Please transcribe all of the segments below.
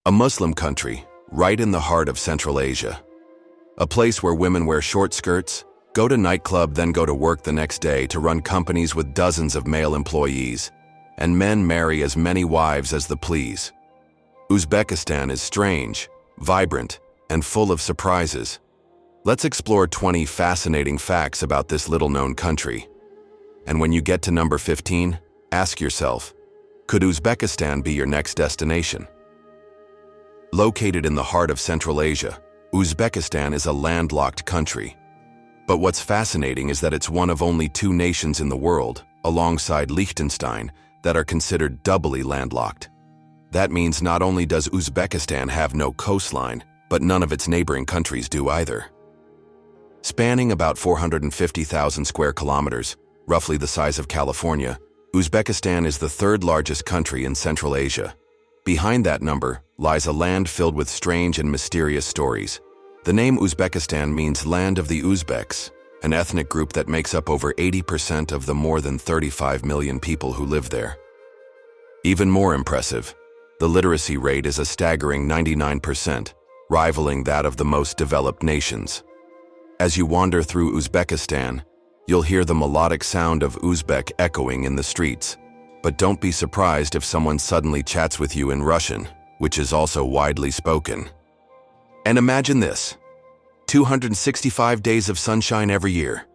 A Muslim country, right in the heart of Central Asia. A place where women wear short skirts, go to nightclub, then go to work the next day to run companies with dozens of male employees, and men marry as many wives as they please. Uzbekistan is strange, vibrant, and full of surprises. Let's explore 20 fascinating facts about this little-known country. And when you get to number 15, ask yourself, could Uzbekistan be your next destination? Located in the heart of Central Asia, Uzbekistan is a landlocked country. But what's fascinating is that it's one of only 2 nations in the world, alongside Liechtenstein, that are considered doubly landlocked. That means not only does Uzbekistan have no coastline, but none of its neighboring countries do either. Spanning about 450,000 square kilometers, roughly the size of California, Uzbekistan is the 3rd largest country in Central Asia. Behind that number lies a land filled with strange and mysterious stories. The name Uzbekistan means land of the Uzbeks, an ethnic group that makes up over 80% of the more than 35 million people who live there. Even more impressive, the literacy rate is a staggering 99%, rivaling that of the most developed nations. As you wander through Uzbekistan, you'll hear the melodic sound of Uzbek echoing in the streets, but don't be surprised if someone suddenly chats with you in Russian, which is also widely spoken. And imagine this, 265 days of sunshine every year.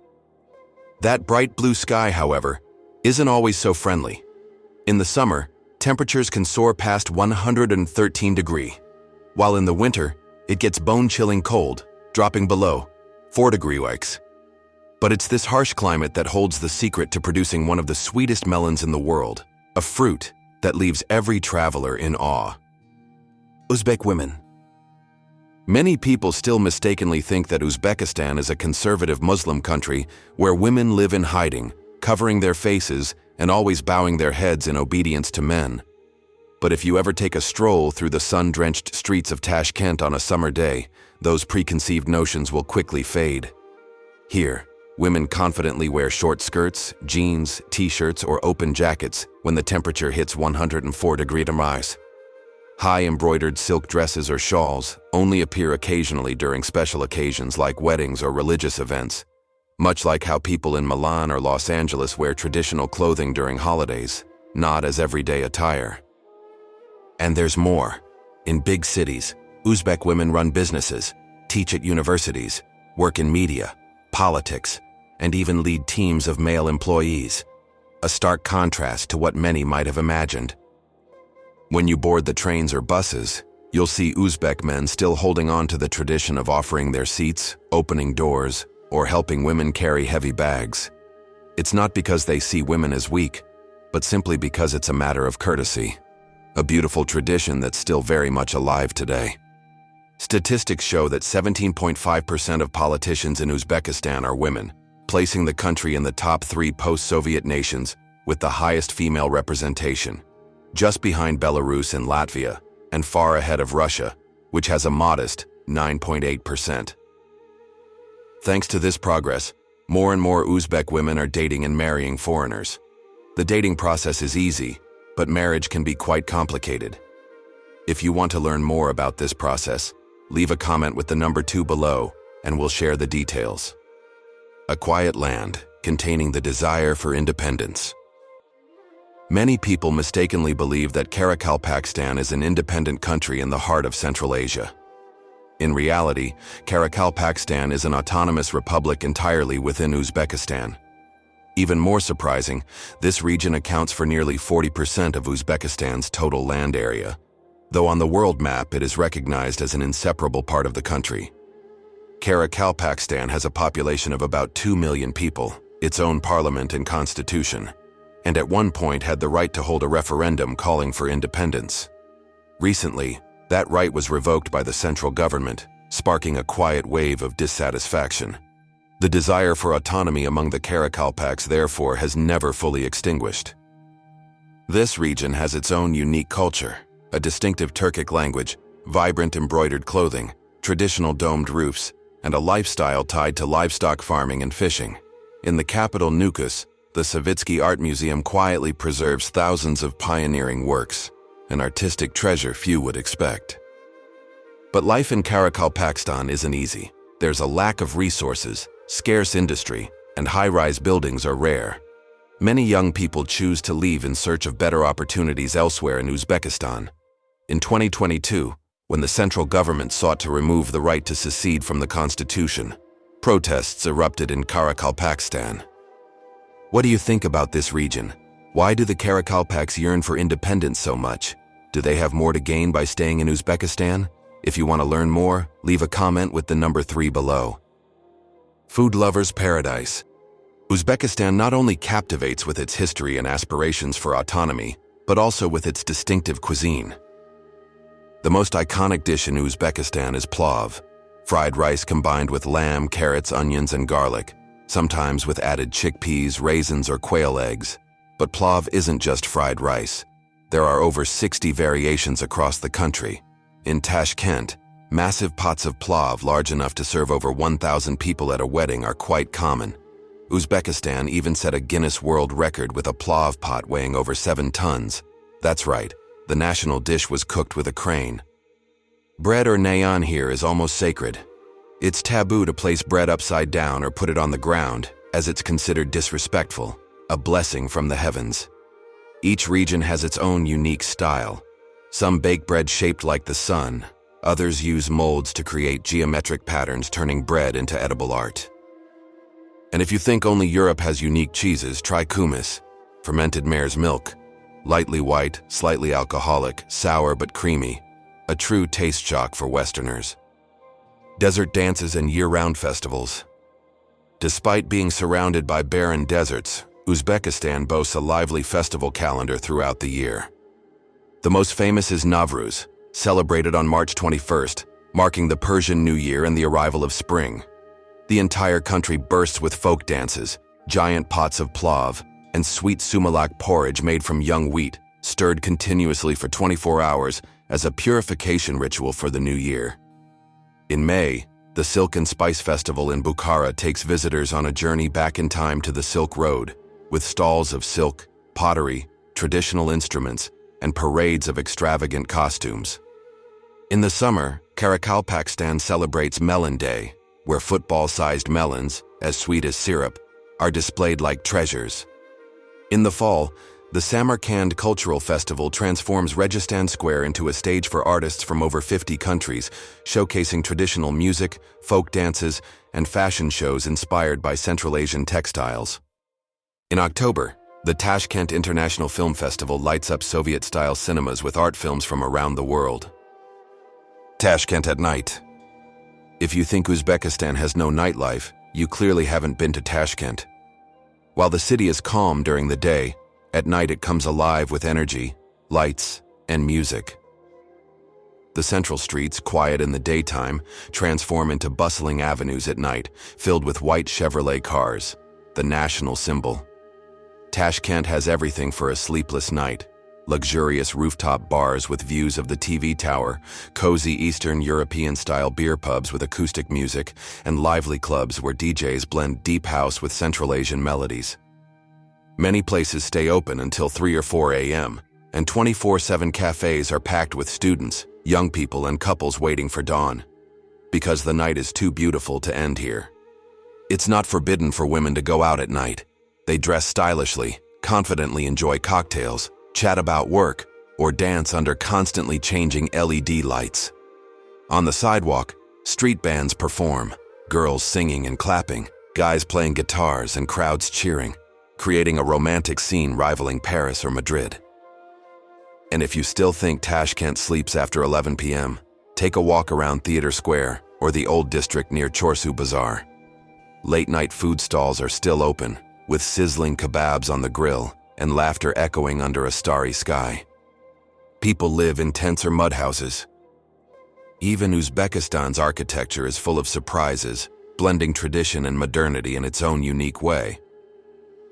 That bright blue sky, however, isn't always so friendly. In the summer, temperatures can soar past 113 degrees, while in the winter, it gets bone-chilling cold, dropping below 4 degrees. But it's this harsh climate that holds the secret to producing one of the sweetest melons in the world, a fruit that leaves every traveler in awe. Uzbek women. Many people still mistakenly think that Uzbekistan is a conservative Muslim country where women live in hiding, covering their faces and always bowing their heads in obedience to men. But if you ever take a stroll through the sun-drenched streets of Tashkent on a summer day, those preconceived notions will quickly fade. Here, women confidently wear short skirts, jeans, t-shirts, or open jackets when the temperature hits 104 degrees. High embroidered silk dresses or shawls only appear occasionally during special occasions like weddings or religious events, much like how people in Milan or Los Angeles wear traditional clothing during holidays, not as everyday attire. And there's more. In big cities, Uzbek women run businesses, teach at universities, work in media, politics, and even lead teams of male employees. A stark contrast to what many might have imagined. When you board the trains or buses, you'll see Uzbek men still holding on to the tradition of offering their seats, opening doors, or helping women carry heavy bags. It's not because they see women as weak, but simply because it's a matter of courtesy. A beautiful tradition that's still very much alive today. Statistics show that 17.5% of politicians in Uzbekistan are women, placing the country in the top 3 post-Soviet nations with the highest female representation, just behind Belarus and Latvia, and far ahead of Russia, which has a modest 9.8%. Thanks to this progress, more and more Uzbek women are dating and marrying foreigners. The dating process is easy, but marriage can be quite complicated. If you want to learn more about this process, leave a comment with the number 2 below, and we'll share the details. A quiet land containing the desire for independence. Many people mistakenly believe that Karakalpakstan is an independent country in the heart of Central Asia. In reality, Karakalpakstan is an autonomous republic entirely within Uzbekistan. Even more surprising, this region accounts for nearly 40% of Uzbekistan's total land area, though on the world map it is recognized as an inseparable part of the country. Karakalpakstan has a population of about 2 million people, its own parliament and constitution, and at one point had the right to hold a referendum calling for independence. Recently, that right was revoked by the central government, sparking a quiet wave of dissatisfaction. The desire for autonomy among the Karakalpaks therefore has never fully extinguished. This region has its own unique culture, a distinctive Turkic language, vibrant embroidered clothing, traditional domed roofs, and a lifestyle tied to livestock farming and fishing. In the capital Nukus, the Savitsky Art Museum quietly preserves thousands of pioneering works, an artistic treasure few would expect. But life in Karakalpakstan isn't easy. There's a lack of resources, scarce industry, and high-rise buildings are rare. Many young people choose to leave in search of better opportunities elsewhere in Uzbekistan. In 2022, when the central government sought to remove the right to secede from the constitution, protests erupted in Karakalpakstan. What do you think about this region? Why do the Karakalpaks yearn for independence so much? Do they have more to gain by staying in Uzbekistan? If you want to learn more, leave a comment with the number 3 below. Food lovers' paradise. Uzbekistan not only captivates with its history and aspirations for autonomy, but also with its distinctive cuisine. The most iconic dish in Uzbekistan is plov, fried rice combined with lamb, carrots, onions, and garlic, sometimes with added chickpeas, raisins, or quail eggs. But plov isn't just fried rice. There are over 60 variations across the country. In Tashkent, massive pots of plov large enough to serve over 1,000 people at a wedding are quite common. Uzbekistan even set a Guinness World Record with a plov pot weighing over 7 tons. That's right, the national dish was cooked with a crane. Bread or naan here is almost sacred. It's taboo to place bread upside down or put it on the ground, as it's considered disrespectful, a blessing from the heavens. Each region has its own unique style. Some bake bread shaped like the sun. Others use molds to create geometric patterns, turning bread into edible art. And if you think only Europe has unique cheeses, try kumis, fermented mare's milk. Lightly white, slightly alcoholic, sour but creamy. A true taste shock for Westerners. Desert dances and year-round festivals. Despite being surrounded by barren deserts, Uzbekistan boasts a lively festival calendar throughout the year. The most famous is Nowruz, celebrated on March 21st, marking the Persian New Year and the arrival of spring. The entire country bursts with folk dances, giant pots of plov, and sweet sumalak porridge made from young wheat, stirred continuously for 24 hours as a purification ritual for the new year. In May, the Silk and Spice Festival in Bukhara takes visitors on a journey back in time to the Silk Road, with stalls of silk, pottery, traditional instruments, and parades of extravagant costumes. In the summer, Karakalpakstan celebrates Melon Day, where football-sized melons, as sweet as syrup, are displayed like treasures. In the fall, the Samarkand Cultural Festival transforms Registan Square into a stage for artists from over 50 countries, showcasing traditional music, folk dances, and fashion shows inspired by Central Asian textiles. In October, the Tashkent International Film Festival lights up Soviet-style cinemas with art films from around the world. Tashkent at night. If you think Uzbekistan has no nightlife, you clearly haven't been to Tashkent. While the city is calm during the day, at night it comes alive with energy, lights, and music. The central streets, quiet in the daytime, transform into bustling avenues at night, filled with white Chevrolet cars, the national symbol. Tashkent has everything for a sleepless night. Luxurious rooftop bars with views of the TV tower, cozy Eastern European-style beer pubs with acoustic music, and lively clubs where DJs blend deep house with Central Asian melodies. Many places stay open until 3 or 4 a.m., and 24/7 cafes are packed with students, young people, and couples waiting for dawn. Because the night is too beautiful to end here. It's not forbidden for women to go out at night. They dress stylishly, confidently enjoy cocktails, chat about work, or dance under constantly changing LED lights. On the sidewalk, street bands perform, girls singing and clapping, guys playing guitars and crowds cheering, creating a romantic scene rivaling Paris or Madrid. And if you still think Tashkent sleeps after 11 p.m., take a walk around Theatre Square or the old district near Chorsu Bazaar. Late-night food stalls are still open, with sizzling kebabs on the grill and laughter echoing under a starry sky. People live in tents or mud houses. Even Uzbekistan's architecture is full of surprises, blending tradition and modernity in its own unique way.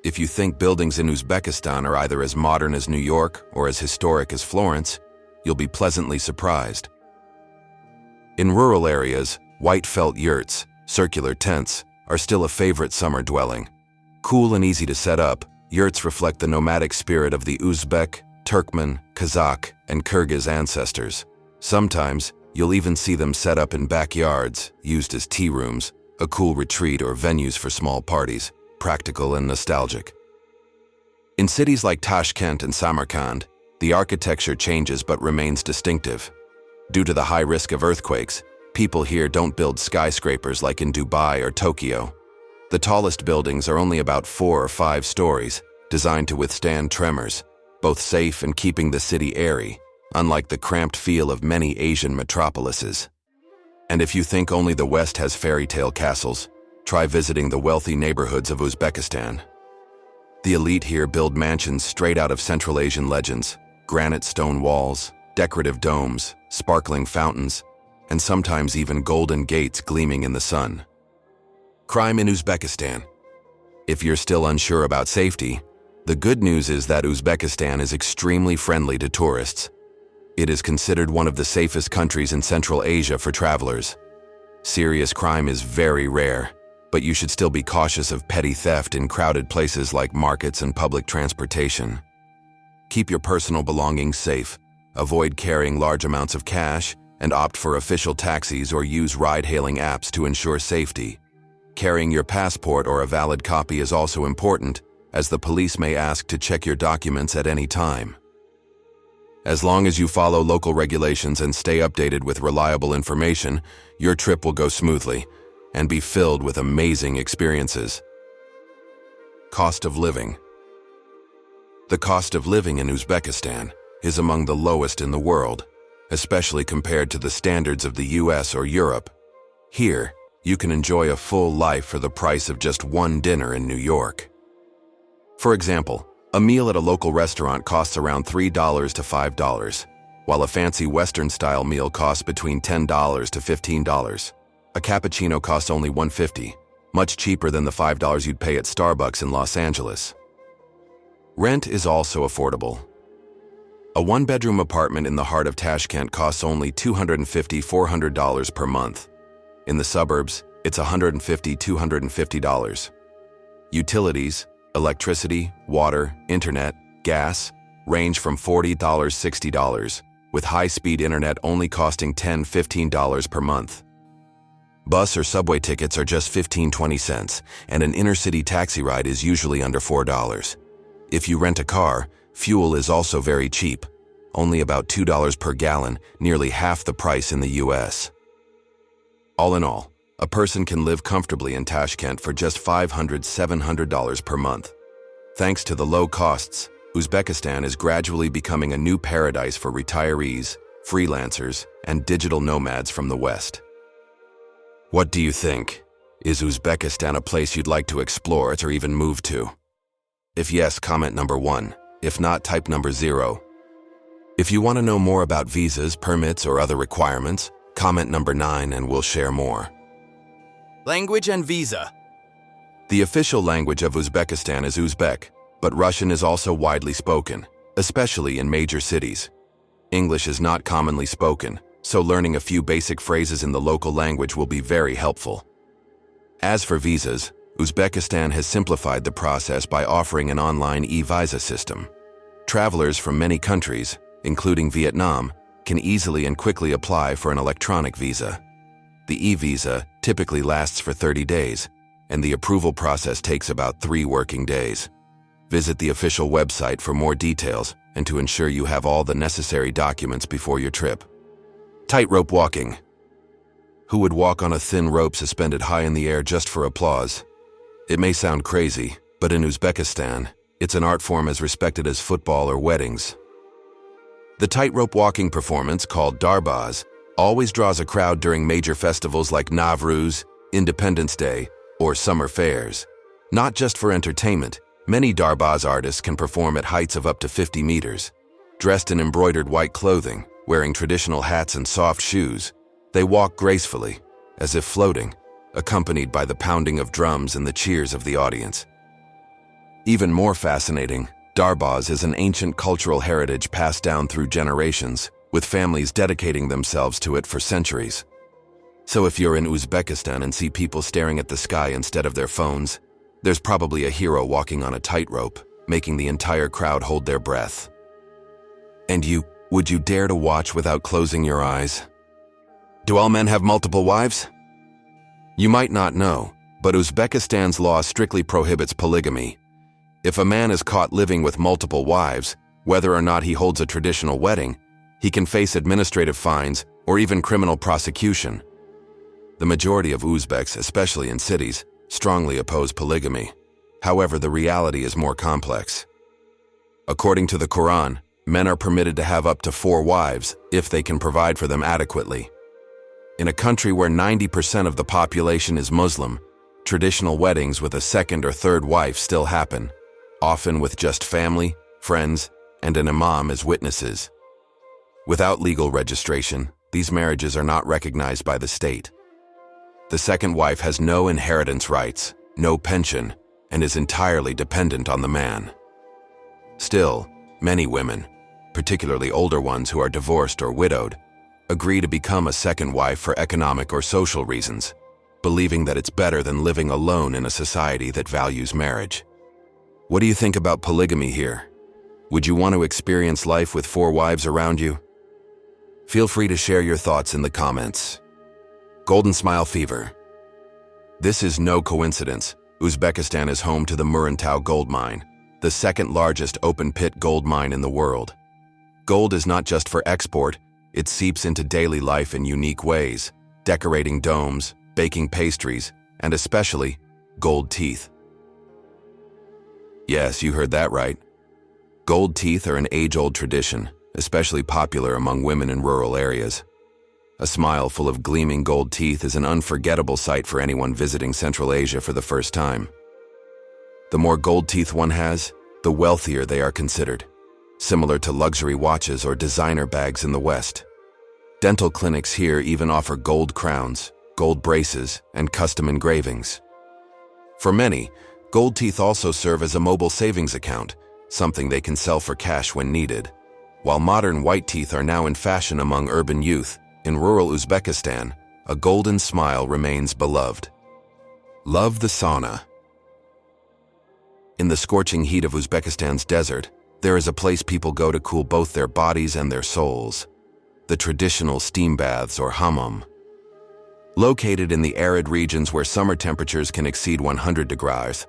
If you think buildings in Uzbekistan are either as modern as New York or as historic as Florence, you'll be pleasantly surprised. In rural areas, white felt yurts, circular tents, are still a favorite summer dwelling. Cool and easy to set up, yurts reflect the nomadic spirit of the Uzbek, Turkmen, Kazakh, and Kyrgyz ancestors. Sometimes, you'll even see them set up in backyards, used as tea rooms, a cool retreat, or venues for small parties, practical and nostalgic. In cities like Tashkent and Samarkand, the architecture changes but remains distinctive. Due to the high risk of earthquakes, people here don't build skyscrapers like in Dubai or Tokyo. The tallest buildings are only about 4 or 5 stories, designed to withstand tremors, both safe and keeping the city airy, unlike the cramped feel of many Asian metropolises. And if you think only the West has fairy tale castles, try visiting the wealthy neighborhoods of Uzbekistan. The elite here build mansions straight out of Central Asian legends: granite stone walls, decorative domes, sparkling fountains, and sometimes even golden gates gleaming in the sun. Crime in Uzbekistan. If you're still unsure about safety, the good news is that Uzbekistan is extremely friendly to tourists. It is considered one of the safest countries in Central Asia for travelers. Serious crime is very rare, but you should still be cautious of petty theft in crowded places like markets and public transportation. Keep your personal belongings safe, avoid carrying large amounts of cash, and opt for official taxis or use ride-hailing apps to ensure safety. Carrying your passport or a valid copy is also important, as the police may ask to check your documents at any time. As long as you follow local regulations and stay updated with reliable information, your trip will go smoothly and be filled with amazing experiences. Cost of living. The cost of living in Uzbekistan is among the lowest in the world, especially compared to the standards of the US or Europe. Here, you can enjoy a full life for the price of just one dinner in New York. For example, a meal at a local restaurant costs around $3 to $5, while a fancy Western-style meal costs between $10 to $15. A cappuccino costs only $1.50, much cheaper than the $5 you'd pay at Starbucks in Los Angeles. Rent is also affordable. A one-bedroom apartment in the heart of Tashkent costs only $250–400 per month. In the suburbs, it's $150–250. Utilities, electricity, water, internet, gas, range from $40–60, with high-speed internet only costing $10–15 per month. Bus or subway tickets are just 15–20 cents, and an inner-city taxi ride is usually under $4. If you rent a car, fuel is also very cheap, only about $2 per gallon, nearly half the price in the US. All in all, a person can live comfortably in Tashkent for just $500–700 per month. Thanks to the low costs, Uzbekistan is gradually becoming a new paradise for retirees, freelancers, and digital nomads from the West. What do you think? Is Uzbekistan a place you'd like to explore or even move to? If yes, comment number 1. If not, type number 0. If you want to know more about visas, permits, or other requirements, comment number 9 and we'll share more. Language and visa. The official language of Uzbekistan is Uzbek, but Russian is also widely spoken, especially in major cities. English is not commonly spoken, so learning a few basic phrases in the local language will be very helpful. As for visas, Uzbekistan has simplified the process by offering an online e-visa system. Travelers from many countries, including Vietnam, can easily and quickly apply for an electronic visa. The e-visa typically lasts for 30 days, and the approval process takes about 3 working days. Visit the official website for more details and to ensure you have all the necessary documents before your trip. Tightrope walking. Who would walk on a thin rope suspended high in the air just for applause? It may sound crazy, but in Uzbekistan, it's an art form as respected as football or weddings. The tightrope walking performance, called darebaz, always draws a crowd during major festivals like Nowruz, Independence Day, or summer fairs. Not just for entertainment, many darebaz artists can perform at heights of up to 50 meters. Dressed in embroidered white clothing, wearing traditional hats and soft shoes, they walk gracefully, as if floating, accompanied by the pounding of drums and the cheers of the audience. Even more fascinating, darebaz is an ancient cultural heritage passed down through generations, with families dedicating themselves to it for centuries. So if you're in Uzbekistan and see people staring at the sky instead of their phones, there's probably a hero walking on a tightrope, making the entire crowd hold their breath. And would you dare to watch without closing your eyes? Do all men have multiple wives? You might not know, but Uzbekistan's law strictly prohibits polygamy. If a man is caught living with multiple wives, whether or not he holds a traditional wedding, he can face administrative fines or even criminal prosecution. The majority of Uzbeks, especially in cities, strongly oppose polygamy. However, the reality is more complex. According to the Quran, men are permitted to have up to 4 wives if they can provide for them adequately. In a country where 90% of the population is Muslim, traditional weddings with a second or third wife still happen, often with just family, friends, and an imam as witnesses. Without legal registration, these marriages are not recognized by the state. The second wife has no inheritance rights, no pension, and is entirely dependent on the man. Still, many women, particularly older ones who are divorced or widowed, agree to become a second wife for economic or social reasons, believing that it's better than living alone in a society that values marriage. What do you think about polygamy here? Would you want to experience life with 4 wives around you? Feel free to share your thoughts in the comments. Golden Smile Fever. This is no coincidence. Uzbekistan is home to the Muruntau gold mine, the second largest open-pit gold mine in the world. Gold is not just for export, it seeps into daily life in unique ways, decorating domes, baking pastries, and especially gold teeth. Yes, you heard that right. Gold teeth are an age-old tradition, especially popular among women in rural areas. A smile full of gleaming gold teeth is an unforgettable sight for anyone visiting Central Asia for the first time. The more gold teeth one has, the wealthier they are considered, similar to luxury watches or designer bags in the West. Dental clinics here even offer gold crowns, gold braces, and custom engravings. For many, gold teeth also serve as a mobile savings account, something they can sell for cash when needed. While modern white teeth are now in fashion among urban youth, in rural Uzbekistan, a golden smile remains beloved. Love the sauna. In the scorching heat of Uzbekistan's desert, there is a place people go to cool both their bodies and their souls: the traditional steam baths or Hamom. Located in the arid regions where summer temperatures can exceed 100 degrees,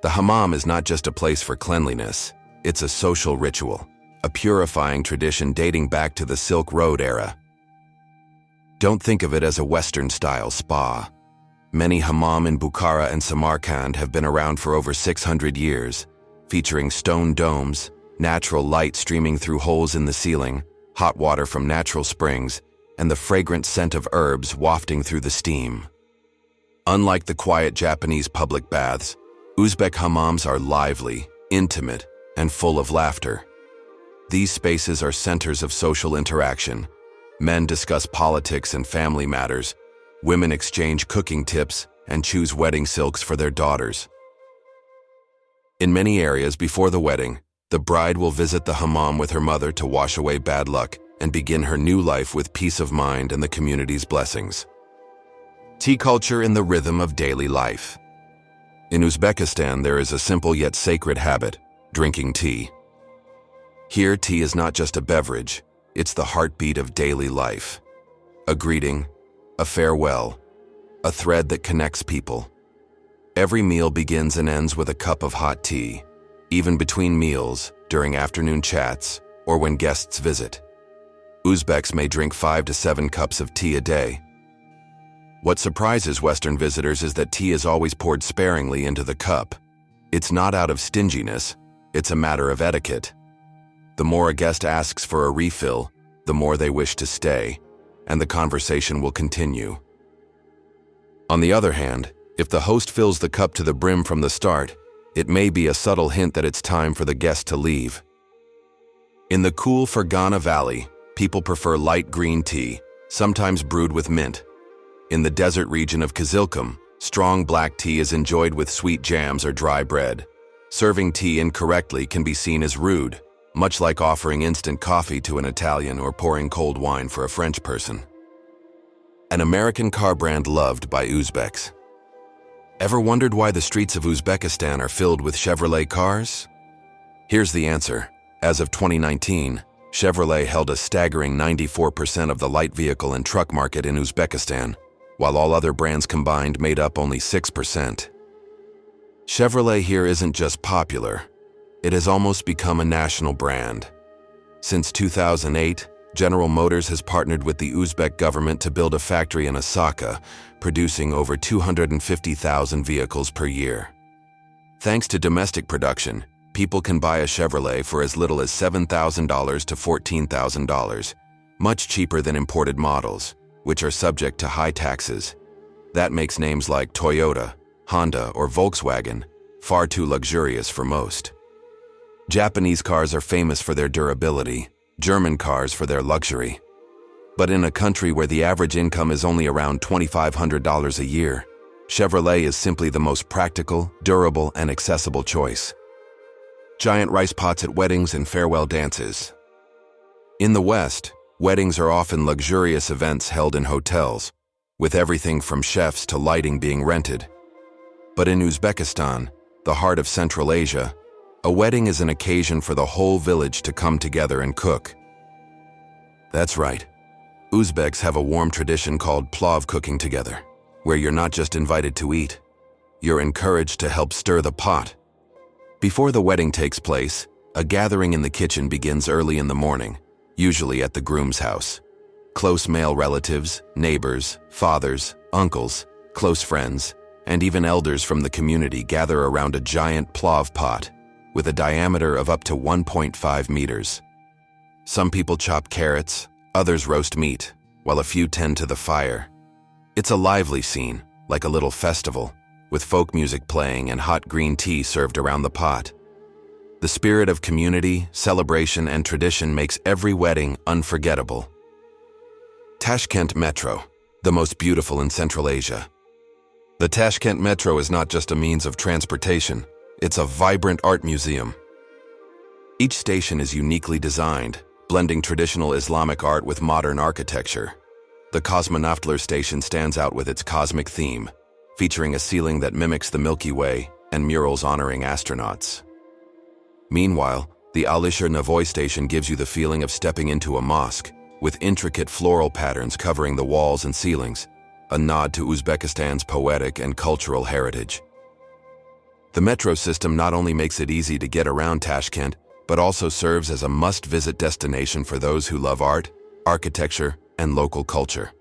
the Hamom is not just a place for cleanliness, it's a social ritual, a purifying tradition dating back to the Silk Road era. Don't think of it as a Western-style spa. Many hammam in Bukhara and Samarkand have been around for over 600 years, featuring stone domes, natural light streaming through holes in the ceiling, hot water from natural springs, and the fragrant scent of herbs wafting through the steam. Unlike the quiet Japanese public baths, Uzbek hammams are lively, intimate, and full of laughter. These spaces are centers of social interaction. Men discuss politics and family matters. Women exchange cooking tips and choose wedding silks for their daughters. In many areas before the wedding, the bride will visit the hammam with her mother to wash away bad luck and begin her new life with peace of mind and the community's blessings. Tea culture in the rhythm of daily life. In Uzbekistan, there is a simple yet sacred habit: drinking tea. Here, tea is not just a beverage, it's the heartbeat of daily life. A greeting, a farewell, a thread that connects people. Every meal begins and ends with a cup of hot tea, even between meals, during afternoon chats, or when guests visit. Uzbeks may drink 5 to 7 cups of tea a day. What surprises Western visitors is that tea is always poured sparingly into the cup. It's not out of stinginess, it's a matter of etiquette. The more a guest asks for a refill, the more they wish to stay, and the conversation will continue. On the other hand, if the host fills the cup to the brim from the start, it may be a subtle hint that it's time for the guest to leave. In the cool Fergana Valley, people prefer light green tea, sometimes brewed with mint. In the desert region of Kizilkum, strong black tea is enjoyed with sweet jams or dry bread. Serving tea incorrectly can be seen as rude, much like offering instant coffee to an Italian or pouring cold wine for a French person. An American car brand loved by Uzbeks. Ever wondered why the streets of Uzbekistan are filled with Chevrolet cars? Here's the answer. As of 2019, Chevrolet held a staggering 94% of the light vehicle and truck market in Uzbekistan, while all other brands combined made up only 6%. Chevrolet here isn't just popular, it has almost become a national brand. Since 2008, General Motors has partnered with the Uzbek government to build a factory in Osaka, producing over 250,000 vehicles per year. Thanks to domestic production, people can buy a Chevrolet for as little as $7,000 to $14,000, much cheaper than imported models, which are subject to high taxes. That makes names like Toyota, Honda, or Volkswagen far too luxurious for most. Japanese cars are famous for their durability, German cars for their luxury. But in a country where the average income is only around $2,500 a year, Chevrolet is simply the most practical, durable, and accessible choice. Giant rice pots at weddings and farewell dances. In the West, weddings are often luxurious events held in hotels, with everything from chefs to lighting being rented. But in Uzbekistan, the heart of Central Asia, a wedding is an occasion for the whole village to come together and cook. That's right. Uzbeks have a warm tradition called Plov cooking together, where you're not just invited to eat, you're encouraged to help stir the pot. Before the wedding takes place, a gathering in the kitchen begins early in the morning, usually at the groom's house. Close male relatives, neighbors, fathers, uncles, close friends, and even elders from the community gather around a giant Plov pot with a diameter of up to 1.5 meters. Some people chop carrots, others roast meat, while a few tend to the fire. It's a lively scene, like a little festival, with folk music playing and hot green tea served around the pot. The spirit of community, celebration, and tradition makes every wedding unforgettable. Tashkent Metro, the most beautiful in Central Asia. The Tashkent Metro is not just a means of transportation, it's a vibrant art museum. Each station is uniquely designed, blending traditional Islamic art with modern architecture. The Cosmonautler station stands out with its cosmic theme, featuring a ceiling that mimics the Milky Way and murals honoring astronauts. Meanwhile, the Alisher Navoy station gives you the feeling of stepping into a mosque, with intricate floral patterns covering the walls and ceilings, a nod to Uzbekistan's poetic and cultural heritage. The metro system not only makes it easy to get around Tashkent, but also serves as a must-visit destination for those who love art, architecture, and local culture.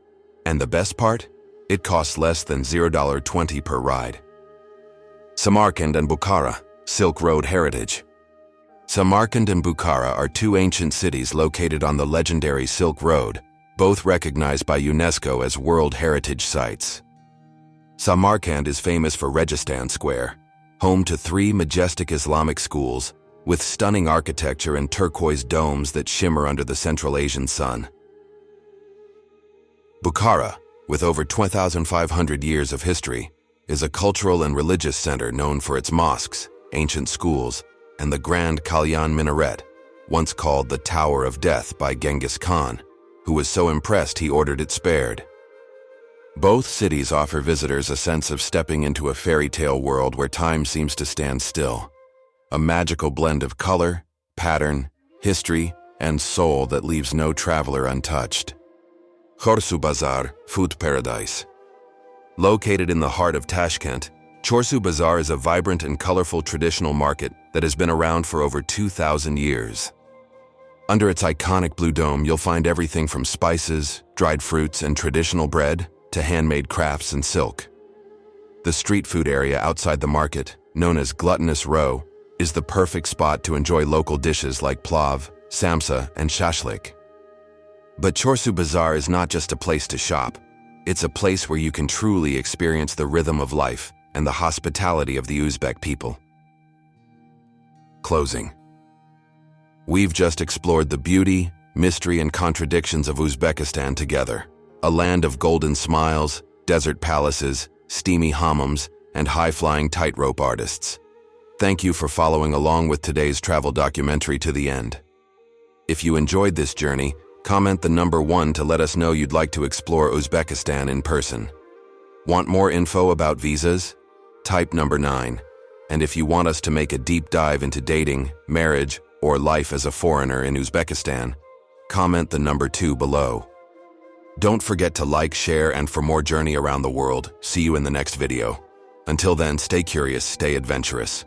And the best part? It costs less than $0.20 per ride. Samarkand and Bukhara, Silk Road heritage. Samarkand and Bukhara are two ancient cities located on the legendary Silk Road, both recognized by UNESCO as World Heritage Sites. Samarkand is famous for Registan Square, home to 3 majestic Islamic schools with stunning architecture and turquoise domes that shimmer under the Central Asian sun. Bukhara, with over 2,500 years of history, is a cultural and religious center known for its mosques, ancient schools, and the grand Kalyan minaret, once called the Tower of Death by Genghis Khan, who was so impressed he ordered it spared. Both cities offer visitors a sense of stepping into a fairy tale world where time seems to stand still, a magical blend of color, pattern, history, and soul that leaves no traveler untouched. Chorsu Bazaar, food paradise. Located in the heart of Tashkent, Chorsu Bazaar is a vibrant and colorful traditional market that has been around for over 2,000 years. Under its iconic blue dome, you'll find everything from spices, dried fruits, and traditional bread to handmade crafts and silk. The street food area outside the market, known as Gluttonous Row, is the perfect spot to enjoy local dishes like plov, samsa, and shashlik. But Chorsu Bazaar is not just a place to shop. It's a place where you can truly experience the rhythm of life and the hospitality of the Uzbek people. Closing. We've just explored the beauty, mystery, and contradictions of Uzbekistan together. A land of golden smiles, desert palaces, steamy hammams, and high-flying tightrope artists. Thank you for following along with today's travel documentary to the end. If you enjoyed this journey, comment the number 1 to let us know you'd like to explore Uzbekistan in person. Want more info about visas? Type number 9. And if you want us to make a deep dive into dating, marriage, or life as a foreigner in Uzbekistan, comment the number 2 below. Don't forget to like, share, and for more journey around the world, see you in the next video. Until then, stay curious, stay adventurous.